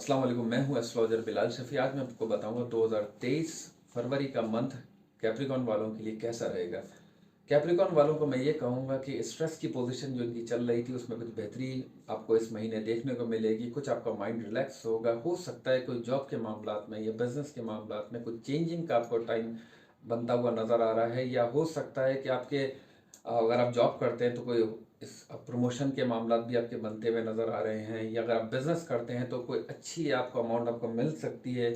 अस्सलाम वालेकुम, मैं हूं एस्ट्रोलॉजर बिलाल शफी। आज मैं आपको बताऊंगा 2023 फरवरी का मंथ कैप्रिकॉन वालों के लिए कैसा रहेगा। कैप्रिकॉन वालों को मैं ये कहूंगा कि स्ट्रेस की पोजीशन जो इनकी चल रही थी उसमें कुछ बेहतरी आपको इस महीने देखने को मिलेगी। कुछ आपका माइंड रिलैक्स होगा। हो सकता है कोई जॉब के मामलात में या बिजनेस के मामलात में कुछ चेंजिंग का आपको टाइम बनता हुआ नज़र आ रहा है, या हो सकता है कि आपके अगर आप जॉब करते हैं तो कोई इस प्रमोशन के मामला भी आपके बनते हुए नज़र आ रहे हैं, या अगर आप बिज़नेस करते हैं तो कोई अच्छी आपको अमाउंट आपको मिल सकती है।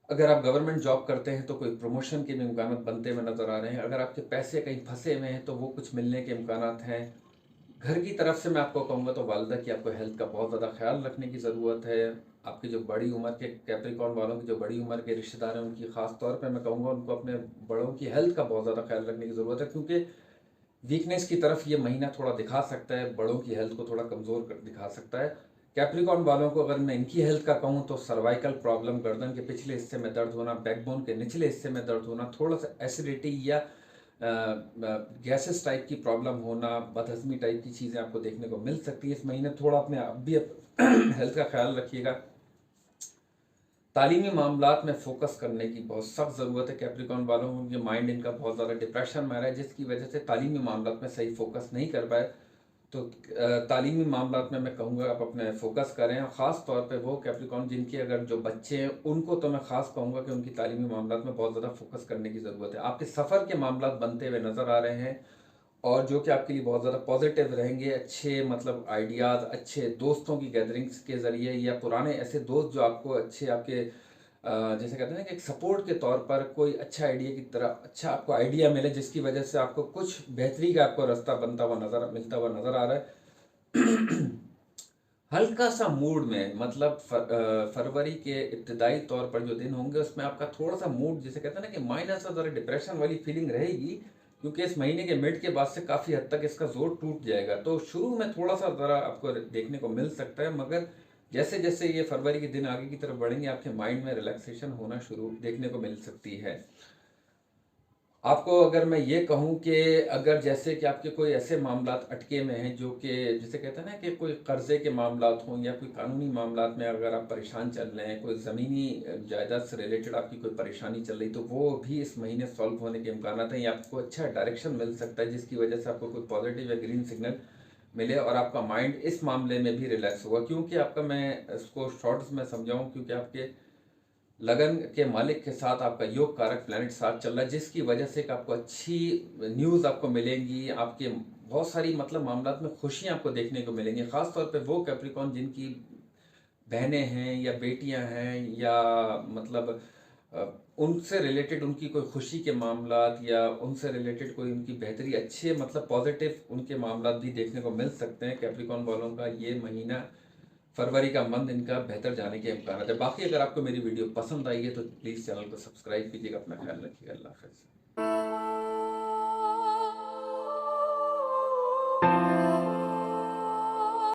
अगर आप गवर्नमेंट जॉब करते हैं तो कोई प्रमोशन के भी इम्कान बनते हुए नज़र आ रहे हैं। अगर आपके पैसे कहीं फंसे हुए हैं तो वो कुछ मिलने के इम्कान हैं। घर की तरफ से मैं आपको कहूँगा तो वालदा की आपको हेल्थ का बहुत ज़्यादा ख्याल रखने की ज़रूरत है। आपकी जो बड़ी उम्र के कैप्रिकॉन वालों की जो बड़ी उम्र के रिश्तेदार हैं उनकी ख़ास तौर पे मैं कहूँगा उनको अपने बड़ों की हेल्थ का बहुत ज़्यादा ख्याल रखने की ज़रूरत है, क्योंकि वीकनेस की तरफ ये महीना थोड़ा दिखा सकता है, बड़ों की हेल्थ को थोड़ा कमज़ोर कर दिखा सकता है। कैप्रिकॉन वालों को अगर मैं इनकी हेल्थ का कहूँ तो सर्वाइकल प्रॉब्लम, गर्दन के पिछले हिस्से में दर्द होना, बैकबोन के निचले हिस्से में दर्द होना, थोड़ा सा एसिडिटी या गैसेस टाइप की प्रॉब्लम होना, बदहजमी टाइप की चीज़ें आपको देखने को मिल सकती है इस महीने। थोड़ा अपने आप भी हेल्थ का ख्याल रखिएगा। तालीमी मामलात में फ़ोकस करने की बहुत सख्त ज़रूरत है कैप्रिकॉन वालों को, क्योंकि माइंड इनका बहुत ज़्यादा डिप्रेशन में आ रहा है, जिसकी वजह से तालीमी मामलात में सही फ़ोकस नहीं कर पाए। तो तालीमी मामलात में मैं कहूँगा आप अपने फ़ोकस करें, और ख़ास तौर पे वो कैप्रिकॉन जिनके अगर जो बच्चे हैं उनको तो मैं ख़ास कहूँगा कि उनकी तालीमी मामलात में बहुत ज़्यादा फ़ोकस करने की ज़रूरत है। आपके सफ़र के मामलात बनते हुए नज़र आ रहे हैं, और जो कि आपके लिए बहुत ज़्यादा पॉजिटिव रहेंगे। अच्छे मतलब आइडियाज़, अच्छे दोस्तों की गैदरिंग्स के ज़रिए, या पुराने ऐसे दोस्त जो आपको अच्छे आपके जैसे कहते हैं ना कि एक सपोर्ट के तौर पर कोई अच्छा आइडिया की तरह अच्छा आपको आइडिया मिले, जिसकी वजह से आपको कुछ बेहतरी का आपको रास्ता बनता हुआ मिलता हुआ नज़र आ रहा है। हल्का सा मूड में मतलब फरवरी के इब्तदाई तौर पर जो दिन होंगे उसमें आपका थोड़ा सा मूड जिसे कहते हैं ना कि माइनस सा ज़रा डिप्रेशन वाली फीलिंग रहेगी, क्योंकि इस महीने के मिड के बाद से काफ़ी हद तक इसका जोर टूट जाएगा। तो शुरू में थोड़ा सा ज़रा आपको देखने को मिल सकता है, मगर जैसे जैसे ये फरवरी के दिन आगे की तरफ बढ़ेंगे आपके माइंड में रिलैक्सेशन होना शुरू देखने को मिल सकती है। आपको अगर मैं ये कहूँ कि अगर जैसे कि आपके कोई ऐसे मामलात अटके में हैं जो कि जिसे कहते हैं ना कि कोई कर्जे के मामलात हों, या कोई कानूनी मामलात में अगर आप परेशान चल रहे हैं, कोई ज़मीनी जायदाद से रिलेटेड आपकी कोई परेशानी चल रही, तो वो भी इस महीने सॉल्व होने के इम्कान हैं, या आपको अच्छा डायरेक्शन मिल सकता है जिसकी वजह से आपको कोई पॉजिटिव या ग्रीन सिग्नल मिले, और आपका माइंड इस मामले में भी रिलैक्स होगा। क्योंकि आपका मैं इसको शॉर्ट्स में समझाऊँ, क्योंकि आपके लगन के मालिक के साथ आपका योग कारक प्लैनेट साथ चल रहा है, जिसकी वजह से आपको अच्छी न्यूज़ आपको मिलेंगी। आपके बहुत सारी मतलब मामलात में खुशियां आपको देखने को मिलेंगी, ख़ास तौर पे वो कैप्रिकॉन जिनकी बहनें हैं या बेटियां हैं, या मतलब उनसे रिलेटेड उनकी कोई खुशी के मामलात, या उनसे रिलेटेड कोई उनकी बेहतरी, अच्छे मतलब पॉजिटिव उनके मामलात भी देखने को मिल सकते हैं। कैप्रिकॉन वालों का ये महीना फरवरी का मंथ इनका बेहतर जाने के इम्कान है। बाकी अगर आपको मेरी वीडियो पसंद आई है तो प्लीज़ चैनल को सब्सक्राइब कीजिएगा। अपना ख्याल रखिएगा। अल्लाह हाफ़िज़।